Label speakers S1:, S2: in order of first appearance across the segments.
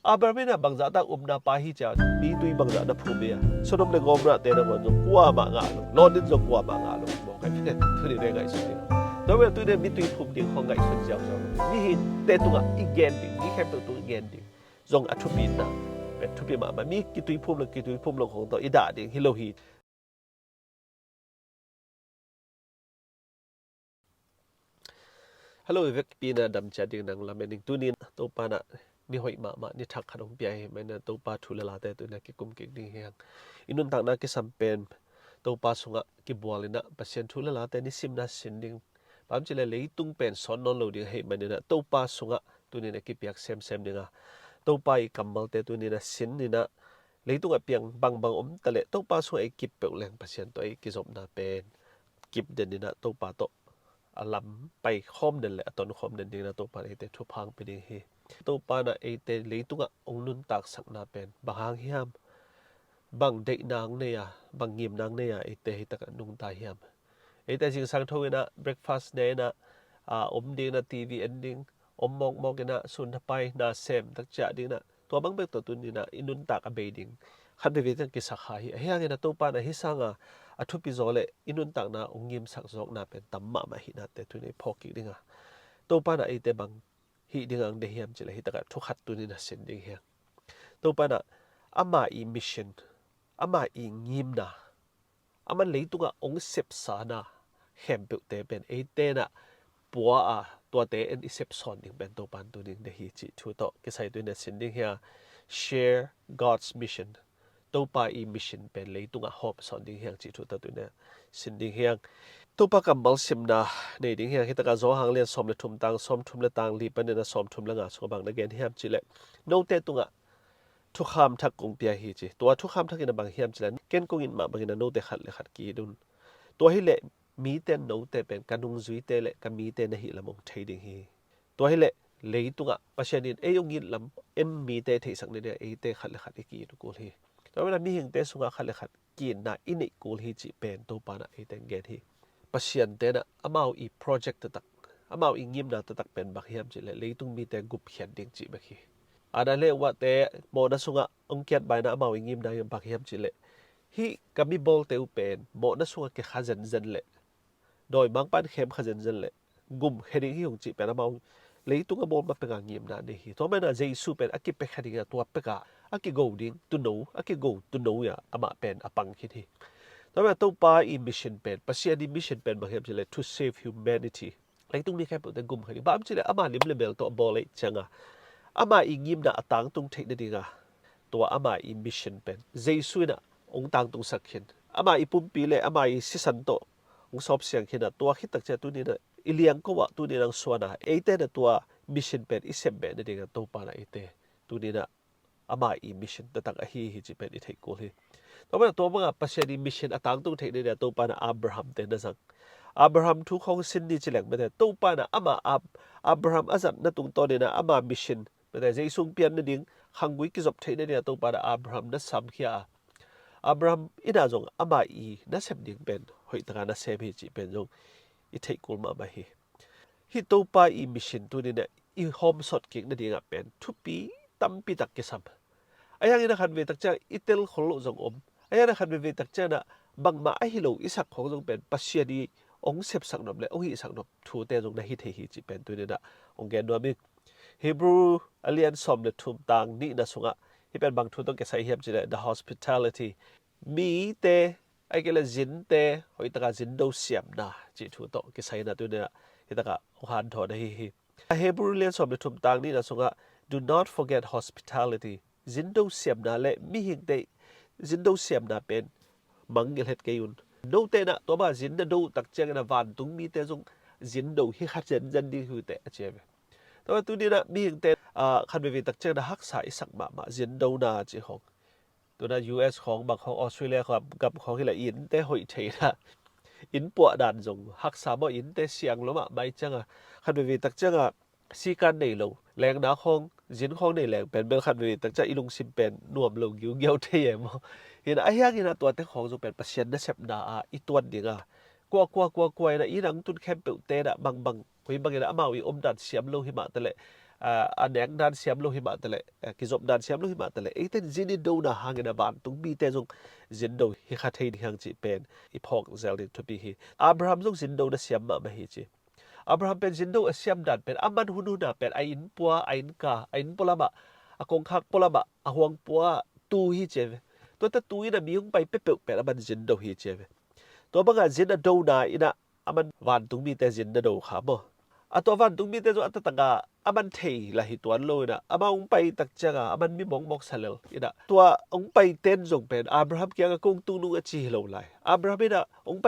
S1: aber mina bangza ta umna pahi cha mi tui bangza na phumia sonom le gomra te na gon kwa ma nga lo lodin zo kwa ma nga lo mo kai phe tu ni re ngai so ni do we tu de mi tui phum ding khong ngai sun jiao so ni hi te tu nga igen ding ni khem tu igen ding zong athu pi na pe thu pi ma mi ki tui phum lo ki tui phum lo khong to ida ding hi lo hi hello vek pina dam cha ding nang lamening tunin to pana mi hoi ma ni thak khanong pi ai mena to pa thula la te tu na ki kum ki ding hiang inun tak na ki sampen to pa sunga ki bualina pasien thula la te ni simna sinding pam chile leitung pen son non lo ding hei manina to pa sunga tunin ki piak sem dinga to pa I kamal te tunin na sin ni na leitung a piang bang tale to pa sunga I kip pe leng pasien to I ki zop na pen kip den ni na to pa to alamไปคอมนั่นแหละตอนคอมนั่นเองนะตัวปาเอเตทุพังเป็นเองเฮตัวปานะเอเตเลยตุกะองนุนตักสักนาเป็นบางเฮียมบางเด็กนางเนี่ยบางเงียบนางเนี่ยเอเตให้ตะกันนุงตาเฮียมเอเตจิงสังทวีนะเบรคฟาสต์เนี่ยนะอมดิ้งนะทีวีเอนดิ้งอมมองกันนะสุนทไปนะเซมตักจะดิ้งนะตัวบางเบกตัวตุนนี่นะอินุนตักอเบดิ้งขันไปเวทังกิสักหายเฮียงนะตัวปานะฮิสังอทุพิโซเลอินุนตักนะองยิมสักซอกนะเป็นตัมมะมาหินาเตตุนในพอกิดิงะตัวปานะไอเตบังหิดิงังเดียมจิเลหิตะกะทุกขัดตุนินะเซนดิงเฮียตัวปานะอามาอีมิชชั่นอามาอียิมนะอามันเลยตุกะองเซปสานะเฮมเปิลเตเป็นไอเตนะปัวตัวเตเอ็นอิเซปซอนดิงเป็นตัวปานตุนิงเดฮิจิทุโตกิไซตุนินะเซนดิงเฮีย share God's missionตัวปาอีมิชชั่นเป็นเลยตุงะฮอบสอนดิ้งเฮียงจิทุตตัวเนี่ยสินดิ้งเฮียงตัวปากำบัลซิมนะในดิ้งเฮียงที่ตะการโจหังเลียนสอมเลทุมตังสอมทุมเลตังลีปันเนี่ยนะสอมทุมเลงะสกบังนักเรียนเฮียมจิเลโนเตตุงะทุกคำทักกงเปียฮีจิตัวทุกคำทักกินบางเฮียมจิเลเกณฑ์กงอินมาบางกินโนเตขัดเลยขัดกีดุนตัวฮิเลมีเตนโนเตเป็นการนุงจุยเตเลกันมีเตนหิละมงเทดิ้งฮีตัวฮิเลเลยตุงะปัจจัยนี้เอยงยินลำมีเตที่สังเนี่ยเอเตขัดเลยขัดกีดุกูฮีแต่เวลามีหิงเตสุงาขัดเลยขัดกินนะอินิกูลฮิจิเป็นตัวปานะไอเตงเกนฮิปัจจัยเตนะอามาอีโปรเจกต์ตักอามาอีงิมนะตักเป็นบักเฮียมจิเลเลยตุงมีเตกุบเขียนดิ่งจิบักฮีอันนั้นเลยว่าเตโมนัสุงาองเกียนใบนะอามาอีงิมนะยังบักเฮียมจิเลฮีก็มีบอลเตอุเป็นโมนัสุงาเกขัดเจนเลโดยบางปันเข้มขัดเจนเลกุมเฮดิ้งฮิองจิเป็นอามาเลยตุงก็บอลมาเป็นงิมนะนี่ฮีตัวแม่น่ะเจสุเป็นอากิเปขัดดิ่งตัวเป็กะaki go ding to know aki go to know ya ama pen apang kiti tawa to pa I mission pen pasia di mission pen ba hem chile to save humanity lai tung ni khai pu te gum khani ba am chile ama lim level to bol ai changa ama I ngim na atang tung thei na dinga to ama I mission pen jesu na ong tang tung sakhin ama I pum pi le ama I sisan to ong sop siang khina to khitak cha tu ni na iliang ko wa tu ni nang suana eite na to mission pen isem be na dinga to pa na ite tu ni na ama I mission tatak ahi hi chi pen I thei ko hi to ba to mga paseni mission atang tung thei ne to pa na Abraham te na sang Abraham thu khong sin ni chilek ba to pa na ama Abraham azat na tung to ne na ama mission ba te jeisung pian na ding hangui ki zop thei ne to pa na Abraham na sam khia Abraham ina jong ama I na sem ding pen hoi taka na sem hi chi pen jong I thei kul ma ba hi to pa I mission tu ne I home shot king na ding a pen thu pi tampi tak kisam ayang ina khan ve tak cha itel kholo jong ayang ina khan ve tak cha na bangma a hilo isak khong jong pen pasia di ong sep sak nom le ong hi sak nom thu te jong na hi the hi chi pen tu ni da ong gen no mi Hebrew alien som le thum tang ni na sunga hi pen bang thu to ke sai hiam chi le the hospitality mi te ai ke la jin te hoi taka jin do siam na chi thu to ke sai na tu ni hi taka han tho na hi Hebrew alien som le thum tang ni na sunga do not forget hospitality zindo siam na le mi hing te zindo siam na pen mangel het kayun no te na to ba zin na do tak chang na van tung mi te jong zindo hi khat jan di hu te achebe to tu ni na mi hing te khan be tak chang na hak sa isak ma zindo na chi hong to na US khong bak khong Australia khom gap khong hi la in te hoi thei na in po dan jong hak sa bo in te siang lo ma bai changa khan be tak changa si kan nei lo leng na khong jin khong nei leng pen bel khan ve tak cha ilung sim pen nuam lo giu giau the ye mo hin a hiang ina to te khong zo pen pasien na sep na a I tuan dinga kwa ina inang tun khem pe te da bang hoi bang ina amawi om dan siam lo hi ma tele อันแดงดันเสียมโลหิมะตะเลกิจบดันเสียมโลหิมะตะเลไอ้เต้นจินดูนะหางนะบ้านตุงบีเตจงจินดูฮิคาเทนฮังจิเป็นอีพอกเซลดิทุบีฮีอับราฮัมจงจินดูนะเสียมมาฮีจีอับราฮัมเป็นจินดูเสียมดันเป็นอามันหุนุนะเป็นไออินปัวไออินกาไออินปลาบะอากงคักปลาบะอาหวงปัวตูฮีเจตัวแต่ตูนะมีหงไปเป๊ะเป็นอามันจินดูฮีเจตัวบางอันจินดูนะอินะอามันวันตุงบีเตจินดูขาบ่ตัววันตุงบีเตจงอัตตะกาอามันเทละหิตัวโลนะอามาองไปตักจังอามันมีมองมอกสเลลอินะตัวองไปเต้นจงเป็นอับราฮัมเกียงกงตุงนุงอจีโลไลอับราฮัมอินะองไป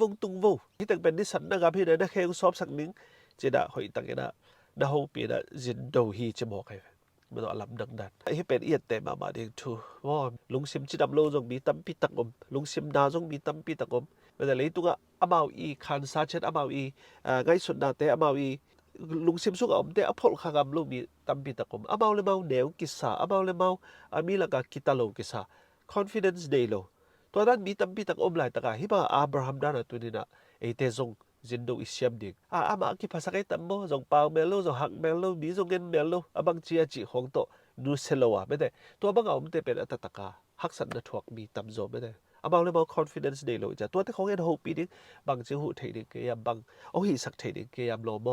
S1: วงตุงโวที่ตั้งเป็นนิสันนะครับพี่นะเคยสอบสักนึงจะได้หอยตั้งนะนะฮูปีนะจินดูฮีจะบอกให้มันต้องลำดังดันไอ้เป็นเอียดแต่มาเดียงทูว่าลุงซิมจิดับโลจงมีตั้มปีตักอมลุงซิมนาจงมีตั้มปีตักอมแต่เลยตัวอามาอีคันซาเชตอามาอีไงสุดนาเตอามาอีลุงซิมสุกอมเตอพอลขากำลูกมีตั้มปีตะกมอามาเลยเมาเนวกิสาอามาเลยเมาอามีละกากิตาโลกิสา confidence day โลตัวนั้นมีตั้มปีตะกมหลายตะกาฮิบะอับราฮัมด้านตัวนี้นะไอเตจงจินดูอิเชียมดิงอามาคิภาษาไกตัมโมจงเปาเมโลจงหักเมโลมีจงเงินเมโลอาบังเจียจิของโตนูเซโลอะไม่ได้ตัวบังเอาเตเป็นอัตตะกาหักสันนถวกมีตั้มโจไม่ได้อามาเลยเมา confidence day โลจ้ะตัวที่เขาเห็นโฮปีนี้บางจิหูเทดิงเกียมบางโอหิสักเทดิงเกียมโลโม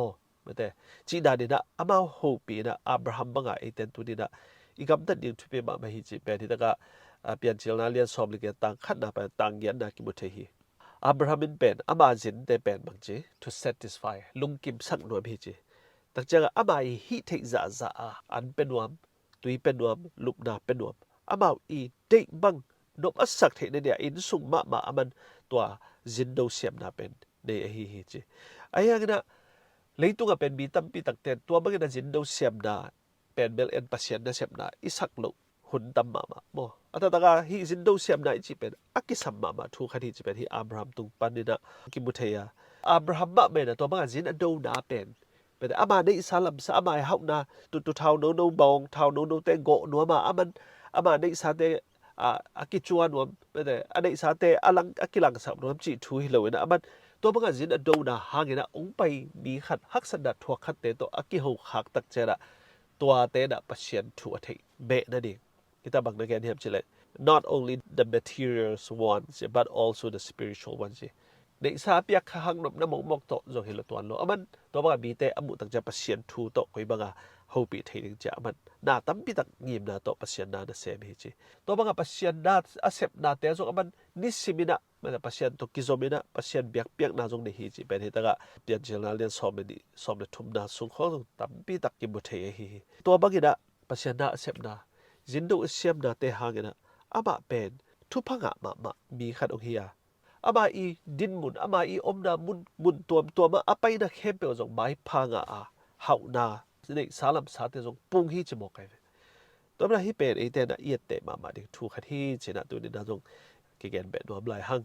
S1: แต่จีดานี่นะอามาโฮปีนะอับราฮัมบังไอเตนตัวนี้นะอีกคำตัดยิ่งทุบมาไม่หิจิเป็นที่ตะกะเปลี่ยนเชลนาเลียนสอบลิเกตังขัดนาไปตังยันนากิมุเทฮีอับราฮัมเป็นอามาจินเตเป็นบางจี to satisfy ลุงกิมสักหน่วยหิจิแต่เจ้าอามาฮิเทจ่าอันเป็นวมตุยเป็นวมลุกนาเป็นวมอามาอีเด็กบังนบอัศกเทนเนี่ยอินสุงมาอามันตัวจินโดเซียมนาเป็นในหิจิไอ้ยังนะเลยตัวเป็นมีตั้มปีตักเต็นตัวมันก็จะจินดูเสียมนาเป็นเบลเอ็นปัสเซียนนะเสียมนาอิสักลุหุ่นตั้มมาโมอัตตะกาฮิจินดูเสียมนาอิจิเป็นอักิสัมมาทุกคดีจิเป็นที่อับราฮัมตุงปันนี่นะกิมุเทียอับราฮัมมาเป็นตัวมันก็จินดูนาเป็นอามาในอิสลามสอามาเฮานาตุเท้าโนโนบองเท้าโนเตโกนัวมาอามันในอิสลามอากิจวนวมเป็นอันในอิสลามอลังอากิลังสับนวมจิทุยเลยนะมันตัวมันก็จินดูนะหางนะองไปมีขัดหักสันดัดทัวขัดเตตัวอากิหูหักตักเจระตัวเตนะปัชเชียนทัวเทเบะนั่นเองkita bang nagen hem chile not only the materials ones but also the spiritual ones de sa piak hang nop na mok to zo hilo tuan lo aman to ba bi te amu tak ja pasien thu to koi banga hopi theiling ja man na tam pi tak ngim na to pasien na se mi chi to banga pasien na accept na te zo aman ni simina ma pasien to kizomina pasien biak piak na jong ni hi chi ben hi taka pian chilna len som le thum na sung kho tam pi tak ki mu thei hi to bangina pasien na accept na jindo siam na te hangena ama pen thu phanga ma mi khat ong hiya ama i din mun ama i omna mun tuam ma apai na khem pe jong mai phanga a hauna ne salam sa te jong pung hi chmo kai to na hi pen e te na i te ma de thu khat hi china tu ni na jong ki gen be do blai hang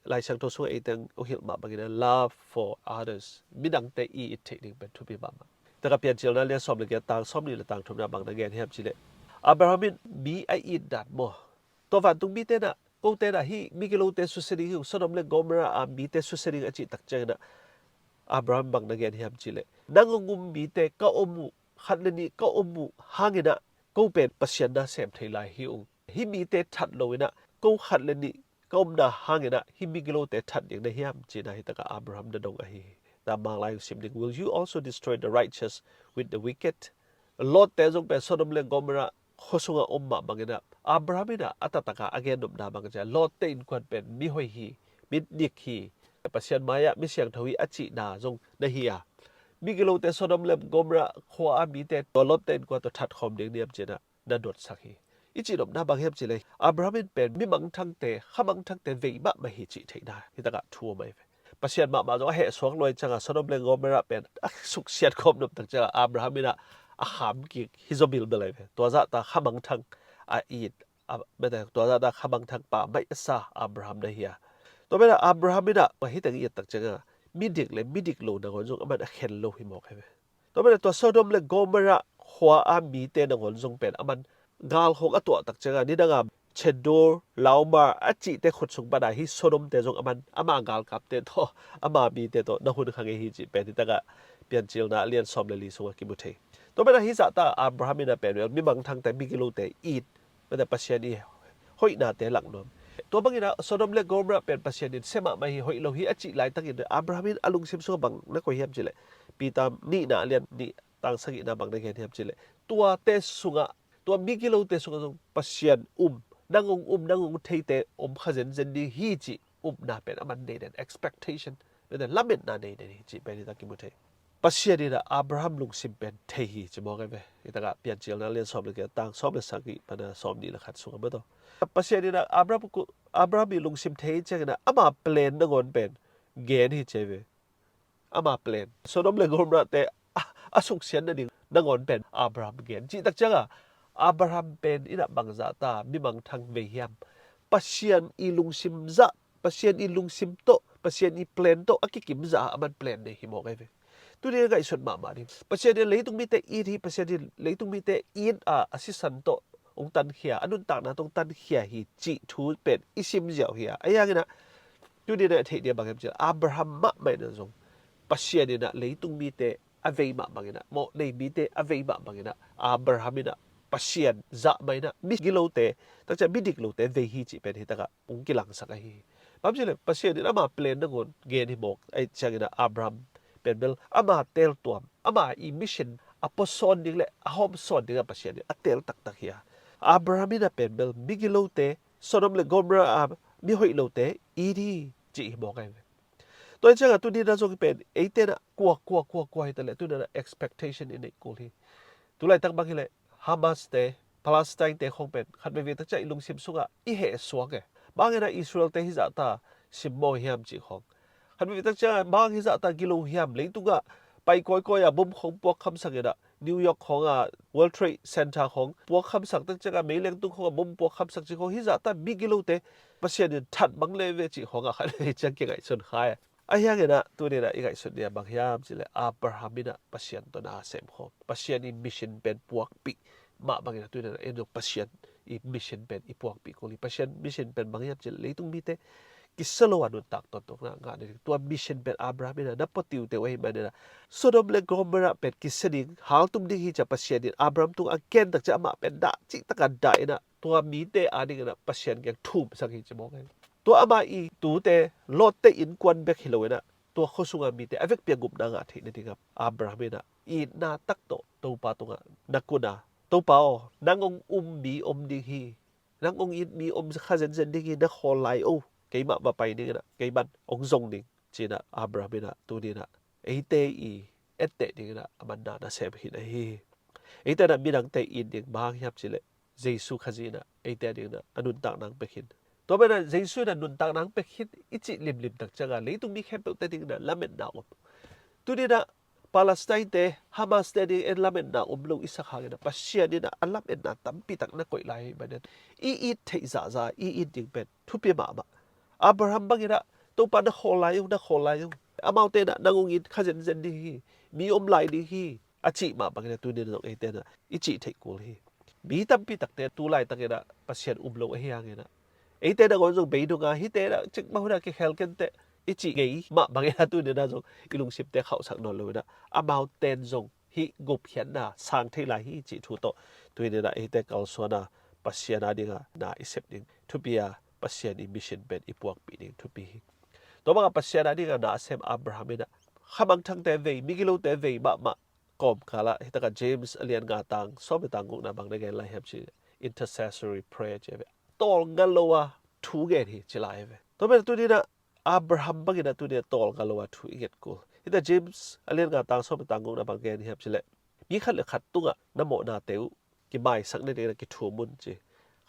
S1: lai sang to so e teng o hil ma bagina love for others midang te i it te ding ben thu bi ma ta ka pian chil na le som le ge tang som ni le tang thum na bang na gen hem chile Abrahamin mi ai in dat mo to van tung mi te na ko te na hi mi kilo te su seri hu sonom le gomra a mi te su seri achi tak chang na Abraham bang na gen hiam chile nangungum mi te ka omu khat ni ka omu hangina ko pen pasyan na sem thei lai hi ung hi mi te that loina ko khat le ni kom na hangina hi mi kilo te that ding na hiam chi na hi ta ka Abraham na dong a hi ta mang lai sim ding will you also destroy the righteous with the wicked Lot te jong pe sodom le gomra khosunga omma bangena Abrahamina atataka again dum da bangja Lot te in kwan pen mi hoi hi mit dik hi pasien maya mi siang thawi achi na jong na hiya mi gelo te sodom le gomra khwa a mi te to Lot te in kwa to that khom ding niam chena na dot sakhi ichi dum na bang hem chile Abrahamin pen mi mang thang te khamang thang te vei ba ma hi chi theina hitaka thu mai pasien ma ma jo he swang loi changa sodom le gomra pen suk siat khom dum tak cha Abrahamina a ham ki hizobil belai to za ta khamang thang a it be da to za ta khamang thang pa mai sa Abraham da hiya to be da Abraham da ma hi tang it tak changa midik lo na gon jong aman a khen lo hi mo khe to be da to Sodom le Gomorrah khwa a mi te na gon jong pen aman gal hok a to tak changa ni da Chedor Lauma achi te khut sung ba da hi Sodom te jong aman ama gal kap te to ama mi te to na hun khang hi ji pe ti ta ga pian chil na lian som le li so ki bu the ตัวเป็นฮิสตาอับราฮัมน่ะเป็นมีบางทางแต่มีกิโลแต่อีดไม่แต่ปัสยานีหอยนาแต่หลังนอมตัวบางทีนะโซดอมเลโกมระเป็นปัสยานีเสมาไม่หอยเราฮีอจิไลตั้งอินอับราฮัมอลุงซิมโซบังนักก็เฮียมจิเลปีตามนี่นาเลียนนี่ต่างสักอินาบังนักเฮียมจิเลตัวเตสุงะตัวมีกิโลเตสุงะปัสยานนางงเทเตขจันจันดีฮีจินาเป็นอมันเดน expectation เป็นละเม็ดนาเดนจิเป็นตะกิมุเทปัสยานีนะอับราฮัมลุงซิมเป็นเทฮีจะมองไงไหมอิตากะเปลี่ยนเจียวนั่นเรียนสอบเลยกันต่างสอบเลยสักกี่ปัญหาสอบนี่แหละขัดสุงะไม่ต้องปัสยานีนะอับราฮัมมีลุงซิมเทเจกันนะอามาเปลี่ยนนังอนเป็นเกณฑ์ฮีเจเวอามาเปลี่ยนส่วนน้ำเลยกรมระเตอาสุกเสียนนั่นเองนังอนเป็นอับราฮัมเกณฑ์จิตักจังอ่ะอับราฮัมเป็นอินะบังซาตามีบางทางเวียมปัสยานอีลุงซิมซะปัสยานอีลุงซิมโตปัสยานอีเปลี่ยนโตอากิกิมซะมันเปลี่ยนในหิมอกไงเวตัวนี้ก็สุดมาดิปัสยานเลยต้องมีแต่อีที่ปัสยานเลยต้องมีแต่อีอาศิสันโตองตันเขียอนุนตักนะตรงตันเขียฮีจิทูเป็นอิซิมเจียวเฮียไอ้ยังไงนะตัวนี้เนี่ยเทียบางอย่างเจออับราฮัมมะไม่นะจงปัสยานเนี่ยเลยต้องมีแต่อเวย์มะบางอย่างนะโมเลยมีแต่อเวย์มะบางอย่างนะอับราฮัมเนี่ยปัสยานจะไม่นะมิกิโลเตตั้งแต่มิดิกโลเตเวฮีจิเป็นที่ตะกะองกิลังสักฮีบางทีเลยปัสยานเนี่ยมาเปลี่ยนนังอนเกณฑ์ที่บอกไอ้เจ้าเนี่ยอับราฮัมเป็นเบลอามาเตลตัวอามาอีมิชชันอพอสอนดิ่งเลยอาหอมสอนดิ่งปัสยานเนี่ยเตลตักเฮียอับราฮัมเนี่ยเป็นเบลมิกิโลเตสอนมเลยกอมระมีหอยโลเตอีดีจีบอกไงตัวเจ้าตัวนี้น่าจะเป็นไอ้เต้นกลัวให้แต่ละตัวนั้น expectation ในกูที่ตัวไรตั้งบางทีเลยฮามาสเตปาเลสไตน์เตคงเป็นขัดไปเวทจะอิลุงซิมสุกะอีเหสวงไงบางทีนะอิสราเอลเตฮิจัตตาซิมโมฮิมจีของขัดไปเวทจะบางฮิจัตตากิโลฮิมเลยตัวก็ไปก้อยบุ้มของพวกคำสั่งเนี่ยนิวยอร์กของWorld Trade Center ของพวกคำสั่งตั้งแต่ไม่เลี้ยงตัวของบุ้มพวกคำสั่งจีของฮิจัตตามีกิโลเตปัสยานทัดบังเลเวจีของขัดไปจะเกี่ยงไอ้ส่วนขายไอ้ยังไงนะตัวนี้นะอีกไอ้ส่วนเนี่ยบางอย่างสิเลยอับราฮัมนะปัสยานตัวน่าเสมของปัสยานอีมิชชันเป็นพวกปีมาบางอย่างตัวนี้นะเอ็นดูปัสยานอีมิชชันเป็นอีพวกปีคนนี้ปัสยานมิชชันเป็นบางอย่างสิเลยต้องมีแต่กิสโลวานุตักตอนตกนะงานนี้ตัวมิชชันเป็นอับราฮัมนะนับปฏิวเตไว้มันนะโซดอมเลโกมระเป็นกิสดิ่งหาตุ้มดิ่งที่จะปัสยานอับราฮัมตัวอังเกนตักจะมาเป็นด่าจิตกันได้นะตัวมีเตอันนี้นะปัสยานยังทุ่มสักทีจะมองไงตัวอามาอีตัวเตโลเตอินควันเบกฮิโลนะตัวเขาสุงามีแต่เอฟเฟกเปียงกุบนางาที่นี่ครับอับราฮัมนะอีนาตักโตตัวปาตรงนักกุนาตัวปาอ๋นางองมีดิ่งฮีนางองอินมีข้าเซนดิ่งฮีนักฮอลไลโอไกมาไปนี่นะไกบันองซงดิ่งจีน่ะอับราฮัมนะตัวนี้นะไอเตอีเอเตดิ่งนะมันน่าเสพหินฮีไอเตนะมีนังเตอินดิ่งบางยับจิเลเจสุขจีนะไอเตดิ่งนะอนุนตักนางเปกินตัวเป็นเจสุนันนุนตักนางเปกินอิจิลิมตักจังกันเลยตุ้มีแค่เปิดดิ่งนะละเม็ดนาอมตัวนี้นะปาเลสไตน์เตฮามาสเตดิ่งเอ็นละเม็ดนาอมลงอิสระกันนะปัสเซียนี่นะอัลละเม็ดนาตั้มปีตักนักก่อยไล่แบบนั้นอีเทซ่าอีดิ่งเป็นทุบเปียมาอับราฮัมบางทีนะตัวปานนักฮอลไลน์อามาเตนะนางองอินข้าเซนดิ่งฮีมีไลดิ่งฮีอาจิมาบางทีนะตัวนี้นะไอเตนะอิจิเทกูลฮีมีตั้มปีตักเตตัวไล่ตักนะปัสเซียนลงไอ้ยังไงนะไอเตนะก็จงไปดูงาฮิเตนะจึงมาหัวหน้าเกี่ยวกันเตอิจิไงมาบางทีนะตัวนี้นะจงอิลุงสิบเตเขาสักนอนเลยนะอามาเตนจงฮิกุบเขียนนะสร้างที่ไรฮิจิทุโตตัวนี้นะไอเตกัลสวนะปัสเซียนาดิ่งนะอิเซปดิ่งทุบียาปัสเซียนอิมิชชันเป็นอีพวกปีดิ่งทุบีตัวบางปัสเซียนาดิ่งนะเซมอับราฮัมนะข้ามังทั้งเตเวมิกิโลเตเวมากอมคาละฮิตกับเจมส์เลียนงาตังสอบไปตังกุนะบางในการไล่เห็บชื่อ intercessory prayer เจเวตอลกันโลวะทูเกตฮิจิลายเวตัวเป็นตัวนี้นะอับราฮัมบางทีนะตัวนี้ตอลกันโลวะทูเกตกูฮิตกับเจมส์เลียนงาตังสอบไปตังกุนะบางแกนเห็บชื่อเลยมีขัดเลยขัดตุ้งอะน้ำโมนาเตวกิไม่สักในเดือนกิถูมุนจี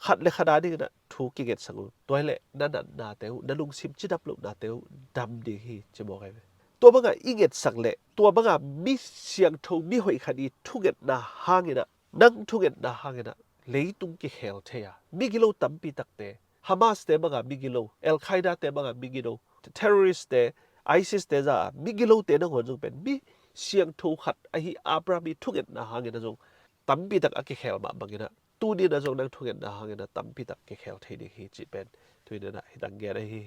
S1: ขัดเลยขนาดนี้นะทูกิเกตสังตัวเละนั่นนาเตวนั่นลุงซิมจิดับลุนาเตวดำดีฮีจะบอกไงเวตัวบางอิงเกตสักเละตัวบางมีเสียงทูมีหอยขัดีทุกเกตนาหางนะนั่งทุกเกตนาหางนะเลยตุงกิเฮลเทียมิกิโลตั้มปีตักเตฮามาสเตบางมิกิโลเอลไคด้าเตบางมิกิโลเทอร์ริสเตไอซิสเตจ้ามิกิโลเตนั่งหัวจงเป็นมีเสียงทูขัดไอฮีอับรามีทุกเกตนาหางนะจงตั้มปีตักกิเฮลมาบางนะตัวนี้นะจงนั่งทุกเกตนาหางนะตั้มปีตักกิเฮลเทียดีฮีจิเป็นตัวนี้นะฮิตังเกตไอฮี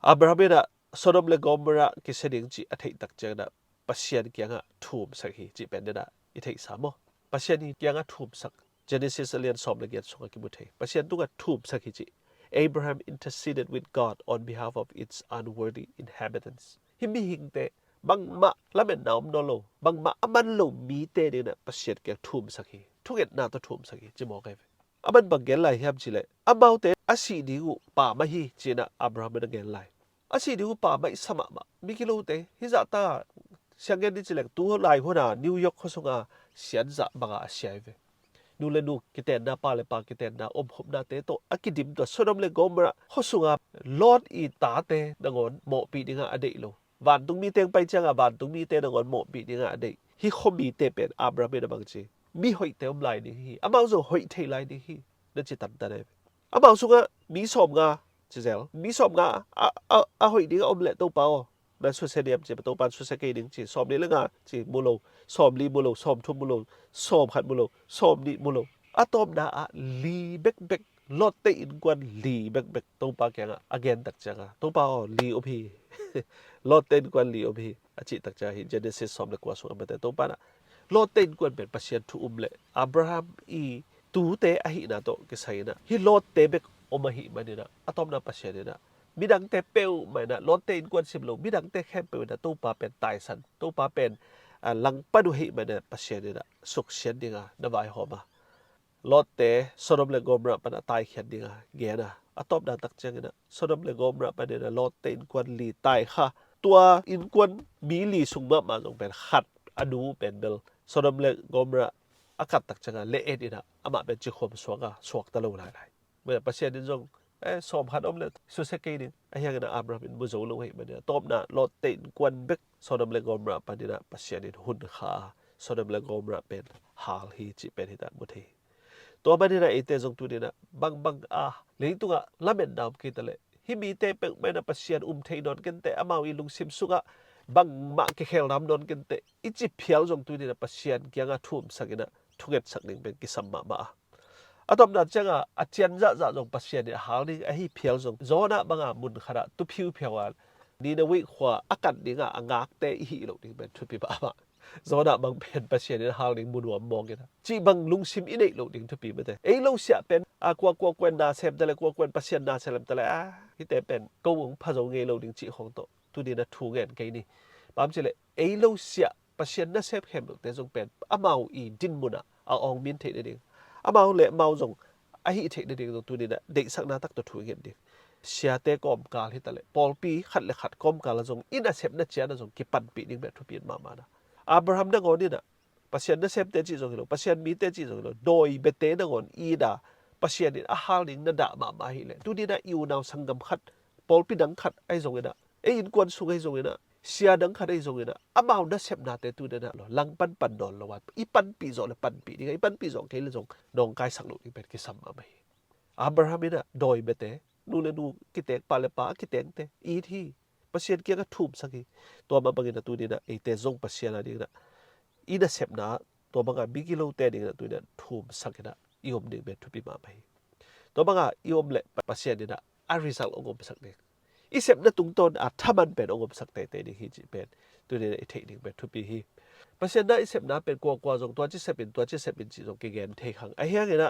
S1: อับรามีนะสนมเลกอมระกิเสดิงจีอัฐิตักเจนะปัสเซียนเกียงะทูมสักฮีจีเป็นนะอิเทสามโม pasien ni yang a thum sak Genesis alian som lagiat songa kibuthe pasien tu ga thum sakhi Abraham interceded with God on behalf of its unworthy inhabitants himi hingte bangma lamen naum no lo bangma aman lo mi te de na pasien ke thum sakhi thuget na to thum sakhi chimo kai aman bangel lai hiam chile amaute asi diu pa ma hi china Abraham na gel lai asi diu pa mai sama ma mikilo te hi za ta siangen ni chile tu lai hona New York khosonga sian za banga asiai nule nu kiten na pa le pa kiten na hop na te to akidim to sodom le gomra khosunga lot I ta te dangon mo pi dinga ade lo van tung mi teng pai changa van tung mi te dangon mo pi dinga ade hi khomi te pen Abraham be bang chi mi hoi te om lai ni hi amang zo hoi thei lai ni hi na chi tam ta ne amang sunga mi som nga chi zel mi som nga a hoi dinga om le to pa o na su se diam chi to pan su se ke ding chi som ni le nga chi mulo som li mulo som thum mulo som khat mulo som ni mulo atom na a li bek lot te in kwan li bek to pa kya again tak cha to pa o li o phi lot te in kwan li o phi achi tak cha hi Genesis som le kwa so ba te to pa na lot te in kwan ben pasien thu le Abraham I tu te a hi na to ke sai na hi lot te bek o ma hi ma ni na atom na pasien ni na midang te peu mai na lot te in kwan sim lo midang te khem peu na to pa pen tai san to pa pen lang pa du hi ma na pasien ni na suk sian dinga na vai ho ma lot te Sodom le Gomorrah pa na tai khian dinga ge na atop da tak chang na Sodom le Gomorrah pa na lot te in kwan li tai kha tua in kwan mi li sung ma jong pen khat anu pen bel Sodom le Gomorrah akat tak changa le edina ama ben chi khom swanga swak ta lo lai lai me pasien din jong som khat om le su se ke din a hiang na Abraham in bu zo lo he ma ne top na lot te in kwan bek Sodom le Gomorrah pa dina pasien din hun kha Sodom le Gomorrah pen hal hi chi pen hi ta mu the to ba ni na ite jong tu ni na bang a le tu ga lamen dam ki tale hi mi te pe me na pasien thei don ken te amau I lung sim suga bang ma ke khel ram don ken te I chi phial jong tu ni na pasien kyanga thum sakina thuget sakning ben ki samma ma atom na changa achian za jong pasien ni hal ni a hi phial jong zona banga mun khara tu phiu phiawal ni na wi khwa akan dinga angak te hi lo ding ben thu pi ba ma zona bang pen pasien ni hal ning mun wa mong ke chi bang lung sim I nei lo ding thu pi ba te ei lo sia pen a kwa kwen na sem tele kwa kwen pasien na selam tele a hi te pen ko ung pha zo nge lo ding chi hong to tu ni na thu ngen ke ni bam chile ei lo sia pasien na sep hem te jong pen amau I din muna a ong min the ding amau le mau jong a hi the ding tu ni na de sak na tak to thu ngen ding sia te kom kal hi tale pol pi khat le khat kom kal jong ina sep na chia na jong ki pan pi ding be thu pi ma ma na Abraham na ngoni na pasien na sep te chi jong lo pasien mi te chi jong lo doi be te na ngon I da pasien ni a hal ning na da ma hi le tu ni na iu naw sangam khat pol pi dang khat ai jong na e in kwan su ngai jong na sia dang khat ai jong na amau na sep na te tu na lo lang pan don lo wat I pan pi zo le pan pi ni I pan pi zo ke le jong nong kai sak lo ni bet ki sam ma mai Abraham ina doi be te nu le nu ki tek pa le pa ki tek te I thi pasien kia ka thum saki to ma bangin na tu ni na e te zong pasien na ding na ina sep na to banga bigilo te ding na tu na thum sakina iom ding be thu pi ma mai to banga iom le pasien ni na a result ongom sak ne I sep na tung ton a thaman pen ongom sak te te ni hi chi pen tu ni na e thei ding be thu pi hi pasien na I sep na pen kwa jong to chi sep in chi jong ke gen thei khang a hiang ina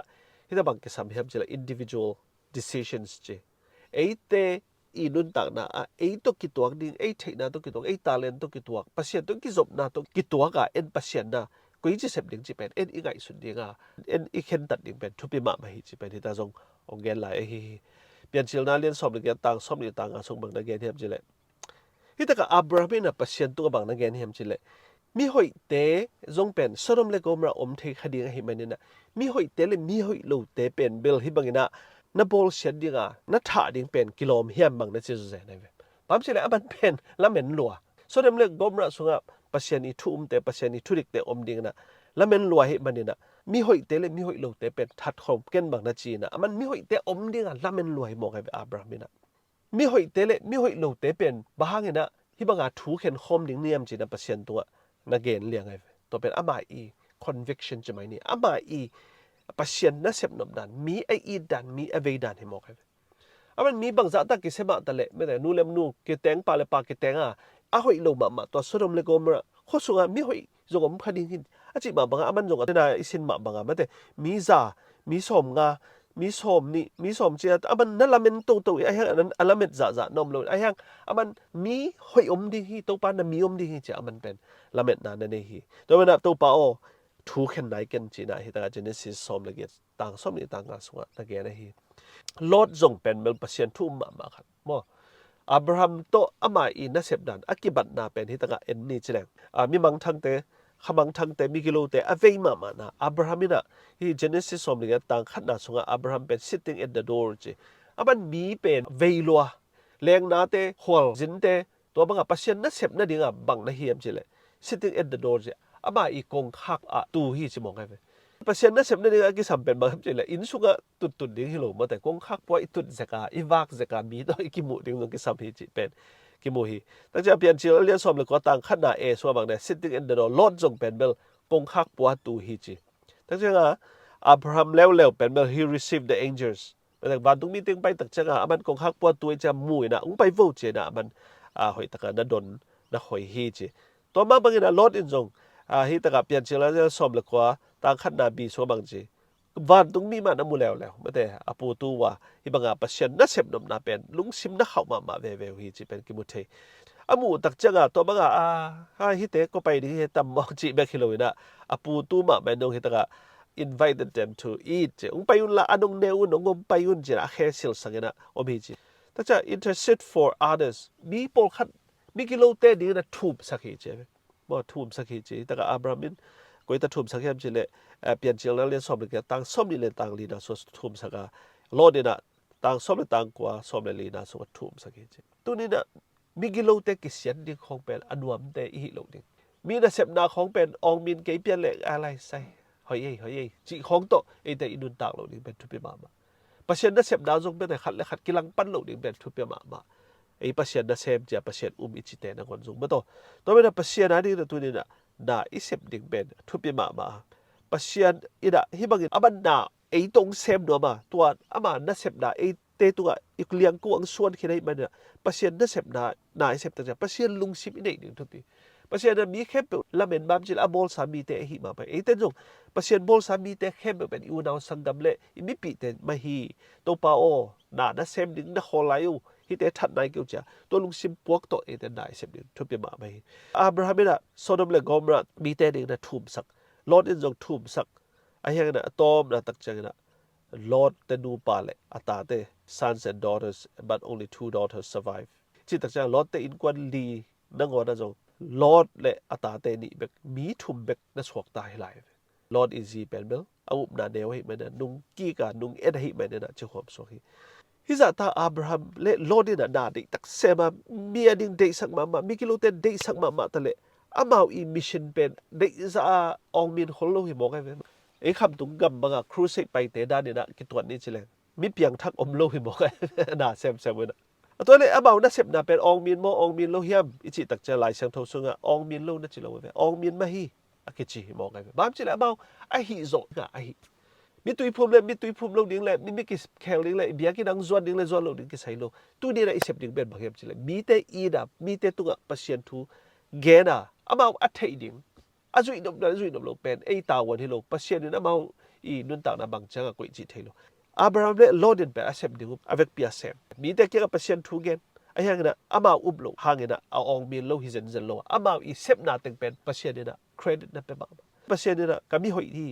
S1: hi ta bang ke sam hem chila individual decisions che eite inun tak na ei to ki tuak ding ei thei na to ki tuak ei talent to ki tuak pasien to ki zop na to ki tuak a en pasien na ko chi sep ding chi pen en I ngai sun dinga en I khen tat ding pen thu pi ma hi chi pen hi ta jong ong gen lai hi pian chil na len som le tang som ni tang a song bang na gen hem chile hi ta ka Abraham na pasien to bang na gen hem chile mi hoi te zong pen Sodom le Gomorrah om thei khading hi manina mi hoi te le mi hoi lo te pen bel hi bangina na bol sian dinga na tha ding pen kilom hiam bang na chi ze na ve pam chile aban pen la men lua Sodom le Gomorrah sunga pasien I thu te pasien I thurik te om ding na la men lua hi manina mi hoi te le mi hoi lo te pen that khom ken bang na chi na aman mi hoi te om dinga la men lua hi mo ga Abraham na mi hoi te le mi hoi lo te pen bahangina hi banga thu khen khom ding niam chi na pasien to na gen liang ai to pen ama I conviction chmai ni ama I pasien na sep nom dan mi ai I dan mi ave dan hi mo kai aman mi bang za ta ki sema ta le me nu lem nu ki teng pa le pa ki teng a hoi lo ma to Sodom le Gomorrah kho sunga mi hoi zongom phading hin อาจิมาบังอามันจงอันนั้นอิสินมาบังอามันแต่มีจ่ามีสมงามีสมนี่มีสมเจ้าอามันนั่นละมันตัวไอ้ยังอันนั้นอันละเม็ดจ่านมเลยไอ้ยังอามันมีหอยดีฮีตัวปานนั้นมีดีฮีเจ้ามันเป็นละเม็ดนั้นนี่ฮีตัวมันตัวปาโอทูเข็นไหนกันจีน่าฮีแต่ก็เจเนซิสสมเลยกี่ต่างสมนี่ต่างกันสุดนักเรียนฮีลอดจงเป็นเมลปัสยันทุ่มมาครับมั่วอับราฮัมโตอามาอินัสเซบดันอากิบัตนาเป็นฮิตกะเอ็นนี่เจริญมีมังทังเตขมังทังเตมีกิโลเตอเวมามานะอับราฮัมนะฮีเจเนซิสสมเลยต่างขัดนาสุงอับราฮัมเป็น sitting at the door จีมันมีเป็นเวลัวแรงนาเตหัวจินเตตัวบังปัสยันนัสเซบนั่นดิ่งบังนะเฮียมเจเลย sitting at the door จีอามาอีกงคักตูฮีจิมองไงเว้ปัสยันนัสเซบนั่นดิ่งกิสัมเป็นบังเจเลยอินสุงตุดดิ่งฮิโลมาแต่กงคักพออีตุดเซกาอีวักเซกามีตัวอีกิมุดิ่งตรงกิสัมฮีจิเป็นกิโมฮีตั้งแต่เปลี่ยนชื่อเรียนสอบเลยก็ต่างขนาดส่วนบางเนี่ย sitting in the door ลอดจงเป็นเบลกงคักปัวตูฮีจีตั้งแต่อับราฮัมแล้วเป็นเบล he received the angels แต่บางตรงมีตึงไปตั้งแต่มันกงคักปัวตัวจะมุยนะไปโวเจนะมันหอยตะกันนั่นดนนั่นหอยฮีจีตัวมาบางเนี่ยลอดอินจงฮีตะกันเปลี่ยนชื่อแล้วจะสอบเลยก็ต่างขนาดบีส่วนบางจีวันตรงมีมันน้ำมูแล้วไม่แต่อปูตัวที่บางปัสยันน่าเสพนมน่าเป็นลุงซิมน่าเข้ามาเวฮีจีเป็นกิมุเทอามูตักจังตัวบางฮิตเตก็ไปที่ตั้มมองจีเบคิโลนะอปูตัวมาเป็นนงฮิตกะ invited them to eat ไปยุนละอันงเนวงไปยุนจีนะแค่สิลสังเกนะอมีจีแต่จะ intercede for others มีปอลขัดมีกิโลเตดีนะทูบสักทีบ่ทูบสักทีแต่ก็อับรามินก็จะทูบสักทีจีเลยเปลี่ยนจีแล้วเรียนสอบเลยต่างสอบนี่เลยต่างลีนะส่วนทูบสักโลดีนะต่างสอบเลยต่างกว่าสอบเลยลีนะส่วนทูบสักทีตัวนี้นะมีกิโลเตกิเสียนดิ่งของเป็นอันวมเตอีโลดิ่งมีนะเสพนาของเป็นองมินเกยเปียนเล็กอะไรใส่หอยจีของโตไอแต่อินุนตากโลดิ่งเป็นทุบเปียมาปัจเจกนะเสพนาจงเป็นขัดและขัดกิลังปั้นโลดิ่งเป็นทุบเปียมาไอปัจเจกนะเสพจะปัจเจกอิจิเตนะคนจงไม่ต้องตัวเป็นปัจเจกนะนี่นะตัวนี้นะน่าอิเสพดิ่งเป็นทุบเปียมาปัจเจกอินะฮิบังอินอามันน่าไอตรงเสพนัวมาตัวอามันนะเสพนาไอเตตัวอีกเลี้ยงกูอังส่วนแค่ไหนมันเนี่ยปัจเจกนะเสพนาเสพแต่จะปัจเจกลุงซิมอีกหนึ่งทุกทีปัจเจกนั้นมีแค่เป็นละเมนบางจิลอาบอลสามีเตะหิมาไปไอเต้นจงปัจเจกบอลสามีเตะแค่เป็นอูนาวสังกัมเล่มีปีเตมาฮีตัวป้าโอน่านะเสพดิ่งนะขอไล่อูฮิเตทัดนายเกี่ยวจ้าตัวลุงซิมพวกตัวไอเต้นนายเสพดิ่งทุบเปียมาไปอับราฮัมเนี่ยโซดอมและกอมรามีเตะดิ่งนะทุ่มสักลอดอินจงทุ่มสักไอ้ยังนะตอมนะตักจังนะLord the new pale atate sons and daughters but only 2 daughters survive chi tak chang Lord te in kwan li nangwa na jong Lord le atate ni bek mi thum bek na swak ta hilai Lord is he penbel aup na dew hi mena nung ki ka nung ed hi mena na chi khom so hi hiza ta Abraham le Lord na na de tak sema mi ading de sak ma mi kilo ten de sak ma ta le amau i mission pen de za ong min holo hi mo kaiไอ้คำตุงกำบังครูเซกไปเตะด้านนี่นะกิตัวนี้ใช่ไหมมีเพียงทักอมโลหิบอกน่าเซมเว้ยนะตัวนี้อาบ่าวน่าเซมน่าเป็นองมินโมองมินโลเฮียมอิจิตักจะหลายเสียงทศงะองมินโลน่าจิโลเว้ยองมินมาฮีอากิจิบอกไงบ้ามจิเลยอาบ่าวไอฮีโซกะไอฮีมีตุยพุ่มเลยมีตุยพุ่มโลดิ้งเลยมีกิแคลดิ้งเลยเบียกินังจวนดิ้งเลยจวนโลดิ้งกิใส่โลตัวนี้นะอิเซปดิ้งเป็นบางอย่างจิเลยมีแต่อีดับมีแต่ตัวปัสเซียนทูเกน่าอาบ่าวอัดเทดิ้งอาจุยนบโลเป็นไอตาวันที่โลปัสเซียนนี่นะบ่าวอีนุนต่างนะบางจังก็อิจิเทโลอับราฮัมเล่โลดินเป็นอาเซมดิ้งอเวกเปียเซมมีแต่เกี่ยวกับปัสเซียนทูเกนไอ้ยังนะอาบ่าวอุบโลหางนะเอาองมีโลฮิเซนเซนโลอาบ่าวอีเซปนาตึงเป็นปัสเซียนนี่นะเครดิตนะเป็นบ้างปัสเซียนนี่นะก็มีหอยที่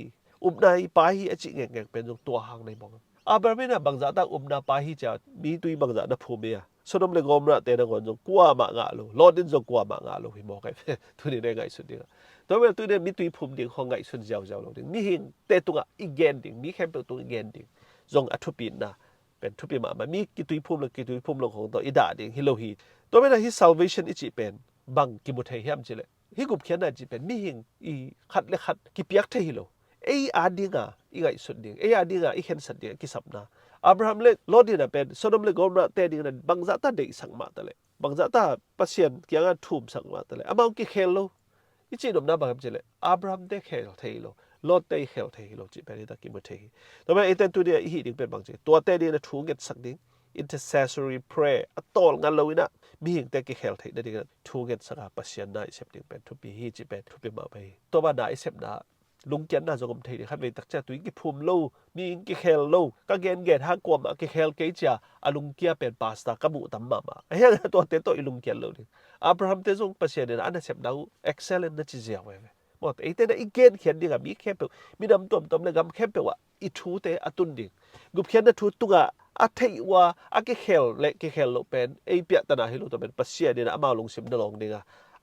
S1: ในปาฮีอจิเงเป็นตัวหางในมองอับราฮัมเนี่ยบางจังตานาปาฮีจะมีตุยบางจังนะภูมิอ่ะสนมเลยกอมระเตนะคนจงกัวมางาโลโลดินจงกัวมางาโลหิมอกไอ้ทุนี้ได้ไงสุดเดียวตัวเวลตัวเนี่ยมีตุยภูมิดิ่งของไงสุดเจ้าโลดิ่งมีหิงเตตุงอีเกนดิ่งมีแค่เป็นตัวอีเกนดิ่งจงอัทุปินนะเป็นทุปิมามีกิตุยภูมิลงของตัวอีดาดิ่งฮิโลฮีตัวเวลาฮิ salvation อิจิเป็นบังกิมุเทียมจิเลฮิกุบเขียนนะจิเป็นมีหิงอีขัดเลขัดกิเปียกเทฮิโลไอ้อาดิ่งอีไงสุดดิ่งไอ้อาดิ่งอีเห็นสัตว์ดิ่งกิสับนะอับราฮัมเล่โลดินะเป็นสนมเล่กอมระเตดิ่งนั้นบางจัตตาเด็กสังมาตะเลบางจัตตาปัสเซียนเกี่ยงทุ่มสังมาตะเลอามากิเคลโลอิจินมนาบางจิเลอับราฮัมเด็กเคลเทฮิโลโลเตเคลเทฮิโลจิเป็นตะกิมุเทฮิแต่ว่าไอ้เต้นตัวเดียอีดิ่งเป็นบางจิตัวเตดิ่งนั้นทุ่งเก็ตสักดิ่ง intercessory prayer อัตอลงันเลยนะมีหิงแต่กิเฮลไทยนั่นเองทูเกนสังหาปัสยานาอิเซปติงเป็นทุปีฮีจิเป็นทุปีมาไปตัวบ้านนาอิเซปนาลุงเกียนน่าจะกมไทยครับเวตักจะตุยกิภูมิโลมีกิเฮลโลก็เกนเกตฮากวมกิเฮลเกจ่าอลุงเกียเป็นปาสตากบุตัมมาไอ้ยังตัวเตโตอิลุงเกียนโลนี่อับราฮัมเตจงปัสยาเนี่ยอันนั้นเซปนาexcellent นั่นจีเจียวเว้ยหมดไอ้เต้นอีเกนเขียนดีกับมีแค่เปมีดำตัวเลยกับแค่เปว่าอีทูเตอตุนดิกุบเขียนนะทูตุกะอาเทว่าอากิเฮลเล็กกิเฮลโลเป็นไอเปียตนาฮิโลตัวเป็นปัสยาเนี่ยอามาลงซิมนลองเนี่ย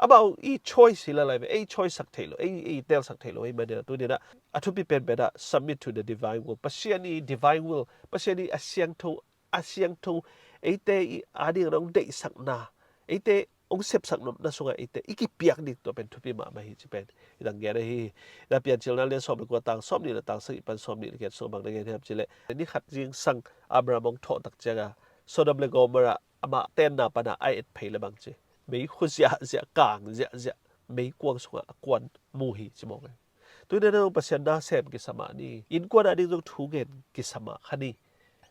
S1: อามาอี choice อะไรแบบไอ choice สักเทโลไอเตลสักเทโลไอมันเนี่ยตัวเนี่ยนะอาทุบีเป็นแบบ submit to the divine will ปัสยานี่ divine will ปัสยานี่อาเซียงทูไอเตอาดีเราเดสักนาไอเตองเสพสักนมน่าสงสารอีแต่อีกเปียกนี่ตัวเป็นทุบีมาหิจิเป็นดังแกได้ฮีแล้วเปลี่ยนเชลนั้นเรียนสอบดีกว่าต่างสอบนี่ต่างสักปันสอบนี่เกี่ยวกับบางเรื่องนะครับจิเล่นี่ขัดยิงสังอับรามงทอตักเจงาโซดามเลโกมระอามาเต้นนาปนาไอเอ็ดเพลบางจีไม่คุยเสียกางเสียไม่กวางสงกวนมูฮีจิมองเลยตัวนี้เราเปอร์เซ็นต์น่าเสพกิสมานี่อินกวนอันนี้ต้องถูกเงินกิสมาขันนี่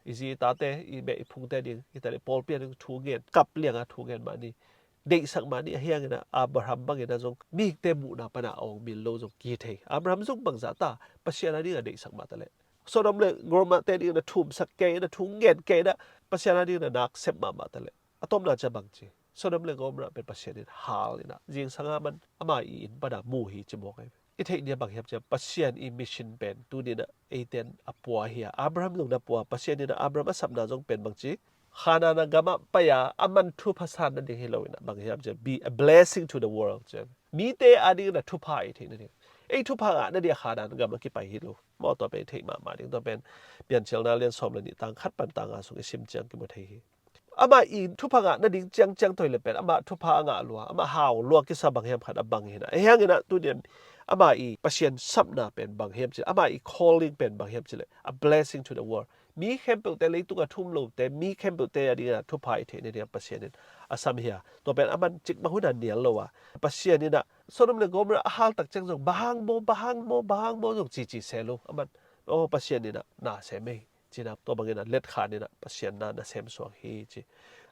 S1: อีซีตาเตอีเบอีพุงเตดิงอีแต่พอลเปียนถูกเงินกับเลี้ยงถูกเงินมานี่เด็กสักมานี่เฮียงนะอับราฮัมบางอย่างจงมีเตมุนาปนาองมิลโลจงกีเทอับราฮัมจงบางจัตตาปัจเจนานี่เด็กสักมาตะเลส่วนเราเลยกรมาเตดินะทุ่มสักเกยนะทุ่งเงินเกยนะปัจเจนานี่นะนักเสพมาตะเลอะตอมน่าจะบางจีส่วนเราเลยกรมาเป็นปัจเจนิฮาลนะยิงสังอามันอามาอินปนามูฮีจะบอกไงอีเทเนี่ยบางอย่างจะปัจเจนอิมิชันเป็นตัวนี้นะเอเดนอปัวเฮียอับราฮัมจงนะปัวปัจเจนี่นะอับราฮัมสับนาจงเป็นบางจีkhana na gama paya aman thu phasan na ding helowina bang hiam je be a blessing to the world je mi te adi na thu phai the na ei thu pha ga na dia khana na gama ki pai hi lo mo to pe thei ma ding to pen pian chel na len som le ni tang khat pan tang a su sim chang ki mo thei hi ama i thu pha ga na ding chang toi le pen ama thu pha nga lua ama haw lua ki sa bang hiam khat abang hi na e hang na tu den ama i pasien sap na pen bang hiam je ama i calling pen bang hiam je le a blessing to the worldมีเข้มเปิลแต่เลยตุกทุ่มลงแต่มีเข้มเปิลแต่อันนี้นะทุพายเทในเรื่องปัสเซียนอาสามเฮียตัวเป็นอามันจิกมาหุ่นอันเดียวเลยว่ะปัสเซียนนี่นะส่วนนั้นก็มันอาหารตักจังจงบางโมจงจีเซลอามันโอ้ปัสเซียนนี่นะน่าเซไม่จีนะตัวบางอย่างนะเล็ดขานี่นะปัสเซียนน่าเซมสวงฮีจี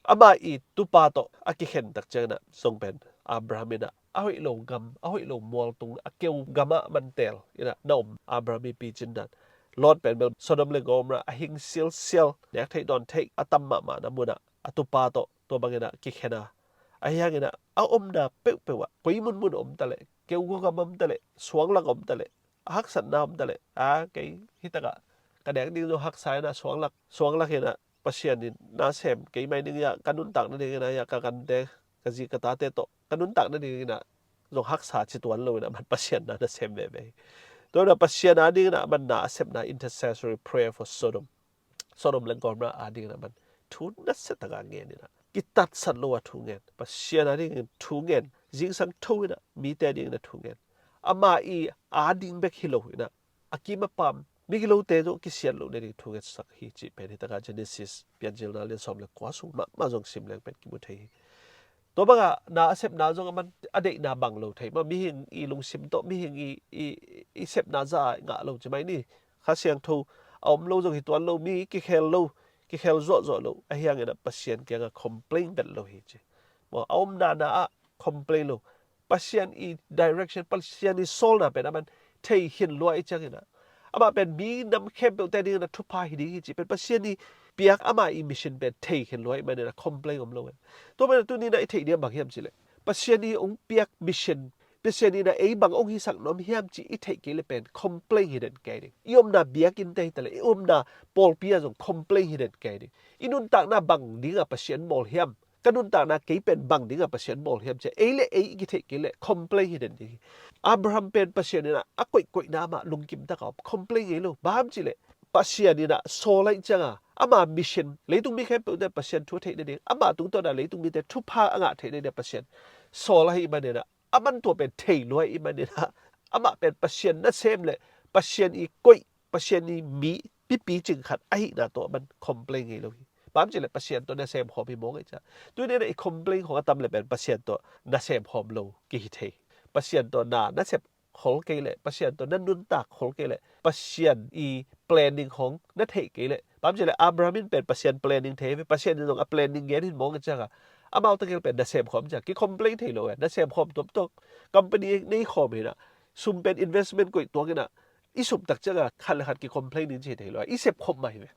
S1: อามาอีตุปาโตอากิเห็นตักจังนะทรงเป็นอับราฮัมนะเอาให้ลงกำเอาให้ลงมัวตรงอาเกวกำมะมันเตลนี่นะนมอับราฮัมปีจินนั้นลอดเป็นเบลสดมเลกอมระหิงเซียลเนี่ยเทคดอนเทคอัตมมานะมุนะอตุปาโตตัวบางอย่างกิเคนะไอ้ยังนะเอาอมดาเป๊ะว่ะกุยมุนอมตะเลเกี่ยวกับอมตะเลสวงลักอมตะเลฮักสันนามตะเลไก่ฮิตกะกระแดงดิ้งโดฮักสายนะสวงลักเห็นนะปัสเซียนนี่น่าเสมไก่ไม่นึงอยากกันนุนตักนั่นเองนะอยากกันเตะกะจีกะตาเตโตกันนุนตักนั่นเองนะลงฮักษาจิตวันเลยนะมันปัสเซียนนะน่าเสมแบบตัวนั้นปัจเจนาดีนะมันน่าเสพนะ intercessory prayer for Sodom เล่นก่อนนะอาดีนะมันทุนนัดเสตกางเงินนี่นะกิตัดสันโลวทุงเงินปัจเจนาดีทุงเงินจิงสังทุยนะมีแต่ดีนะทุงเงินอามาอีอาดิงเบกฮิโลนะอากิมาปั๊มมีกิโลเตโตกิเซียนโลเนี่ยทุงเงินสักฮีจิเป็นที่ตะการ Genesis เปลี่ยนเจลนาเรียนสอบเลยกว่าสูงมาจงซิมเลยเป็นกิมุทัยตัวบางอ่ะน่าเสพน่าจงมันอดีตน่าบังโลไทยมันมีหิงอีลงซิมโตมีหิงอีเสพน่าจะงะโลใช่ไหมนี่ข้าเสียงทูเอาโลจงหิตวันโลมีกิเคลจ่อโลไอ้ยังไงนะปัสเซียนแกก็คอมเพลนเป็นโลหิตบอกเอานาคอมเพลนโลปัสเซียนอีดิเรกชันปัสเซียนอีโซลน่ะเป็นมันเทหินลอยจังนะอามาเป็นมีน้ำเข้มเป็นแต่นี่นะทุพายดีจีเป็นปัสเซียนนี่เปียกอามาอีมิชันเป็นเทหินลอยมันเนี่ยคอมเพลนของโลตัวมันตัวนี้นะไอ้เทเนี่ยบางอย่างจีเลยปัสเซียนนี่องเปียกมิชันปัสเซียนนี่นะไอ้บางองค์ที่สักน้อมเฮียมจีไอ้เทกิเลยเป็นคอมเพลนฮิดเดนแกดิยอมนาเบียกินเตยแต่เลยยอมนาปอลเปียจงคอมเพลนฮิดเดนแกดิอินุนต่างนาบางดิ้งกับปัสเซียนบอลเฮียมกันนุนต่างนาเกยเป็นบางดิ้งกับปัสเซียนบอลเฮียมจะไอ้เลยไอ้กิเทกิเลยคอมเพลนฮิดเดนดิอับราฮัมเป็นปัสเซียนนี่นะอ่ะกุยน้ำมาลุงกิมตะกับคอมเพลนไงลูกบ้ามจีเลยปัสเซียนนี่นะโซไลจังอามามิชันเลยตุงมีแค่เป็นแต่ปัสเซียนทั่วเทนเดียอามาตุงตัวนั้นเลยตุงมีแต่ทุพาอ่างเทนเดียปัสเซียนโซไลอีมันเนี่ยนะอามันตัวเป็นเทลอยอีมันเนี่ยนะอามาเป็นปัสเซียนนั่นเซมเลยปัสเซียนอีกุยปัสเซียนอีมีปีจึงขัดไอ้นะตัวมันคอมเพลนไงลูกบ้ามจีเลยปัสเซียนตัวนั่นเซมหอมพี่มองไอ้จ้ะตัวนี้นะไอ้คอมเพลนของอาตมเลยเป็นปัสเซียนตัวนั่นเซมหอมโลกิฮิเทปัสเซียนตัวนั่นเซม hol ke le pasien to nan nun tak hol ke le pasien i planning hong na thei ke le pam je le abrahamin pen pasien planning the ve pasien jong a planning gen hin mong cha ga amau ta ke pen da sem khom ja ki complain thei lo na sem khom top tok company nei khom he na sum pen investment ko to ke na i sum tak cha ga khan le khat ki complain ni che thei lo i sep khom mai ve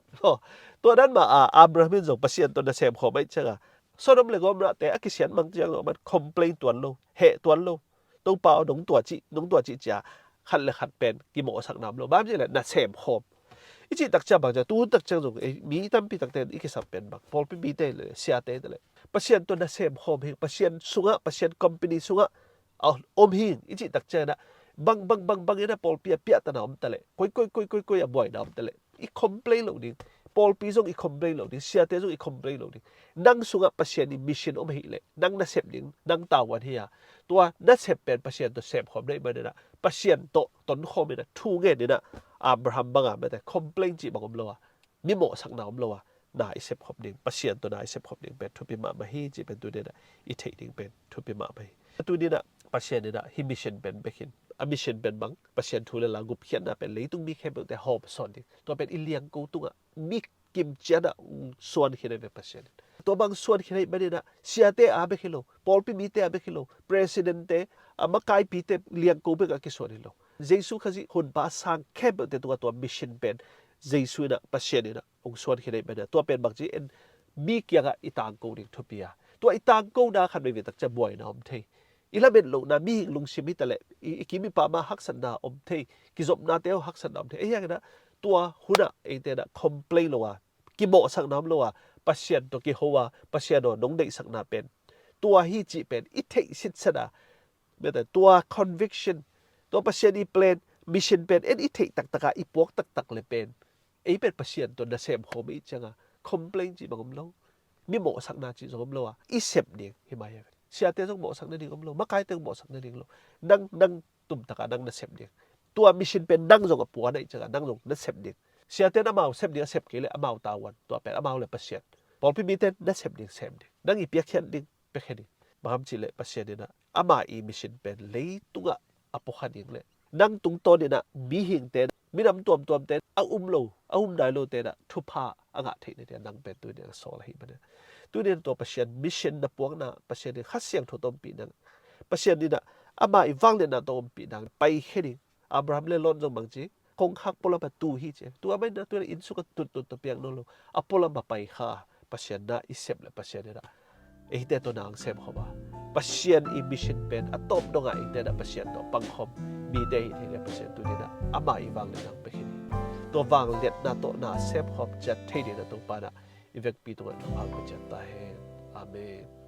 S1: to nan ma abrahamin jong pasien to na sem khom mai cha ga sodom le gom ra te akisian mang chiang lo man complain tuan lo he tuan lo to pao dong tua chi cha khat le khat pen ki mo sak nam lo bam je le na sem khom ichi tak cha bang ja tu tak cha jong mi tam pi tak ten iki sap pen bak pol pi mi te le sia te le pasien to na sem khom he pasien sunga pasien company sunga om hing ichi tak cha na bang ina pol pia ta na om ta le koi a boy na om ta le i complain lo ding Paul pi zong i complain lo ding sia te zong i complain lo ding nang sunga pasien ni mission om hi le nang na sep ding nang tawan hi ya tua na sep pen pasien to sep khom dei ma na pasien to ton khom ina thu nge ni na Abraham banga ma te complain chi bangom lo mi mo sak na om lo na i sep khom ding pasien to na i sep khom ding pen thu pi ma hi chi pen tu de na i thei ding pen thu pi ma hi tu ni na pasien ni na hi mission pen bekin a mission pen bang pasien thu le la gup khian na pen leitung mi khem te hop son ding to pen i liang ko tunga mi kim chiana suan khine ve pasien to bang suan khine bani na siate a be khilo pol pi mi te a be khilo president te ama kai pi te liang ko be ka ki suan lo jesu khaji hun ba sang kheb te to mission pen jesu na pasien na ong suan khine bani to pen bang ji en mi kya ga itang ko ring thupia to itang ko na khan ve tak cha boy na om thei ilaben lo na mi lung simi tale ikimi pa ma haksan na om thei ki zop na te haksan na om thei ya na tua huna e te na complain lo ki mo sak nam lo pasien to ki hoa pasien no nong dei sak na pen tua hi chi pen i thei sit sada me ta tua conviction to pasien i plan mission pen en i thei tak taka i pok tak le pen e pen pasien to na sem ho mi changa complain chi bangom lo mi mo sak na chi zom lo i sep ding hi mai sia te jong mo sak na ding om lo ma kai te mo sak na ding lo nang tum taka nang na sep ding tua mission pen nang jong a puan ai changa nang jong na sep ding sia te na mau sep ding sep ke le amau tawan tua pen amau le pasien pol pi mi ten na sep ding nang i piak khian ding pe kheni baham chi le pasien na ama i mission pen le tunga apo khaning le nang tung to ni na mi hing te mi nam tuam te a lo a dai lo te na thu pha anga thei ne te nang pen tu ne so la hi ba ne tu ne to pasien mission na puang na pasien ni khasiang tho tom pi na pasien ni na ama i wang le na tom pi na pai kheni Abraham le lon jong bang chi kong hak pola pa tu hi che tu amai na tu in su ka tu piang no lo apola ma pai kha pasien na isep le pasien na e te to nang sem khoba pasien i mission pen atop do nga e te na pasien to pangkhom mi te hi le pasien tu ni na ama i wang le nang pe khini to wang let na to na sem khop chat thei ni na to pa na evek pi to na ang pa chat ta he amen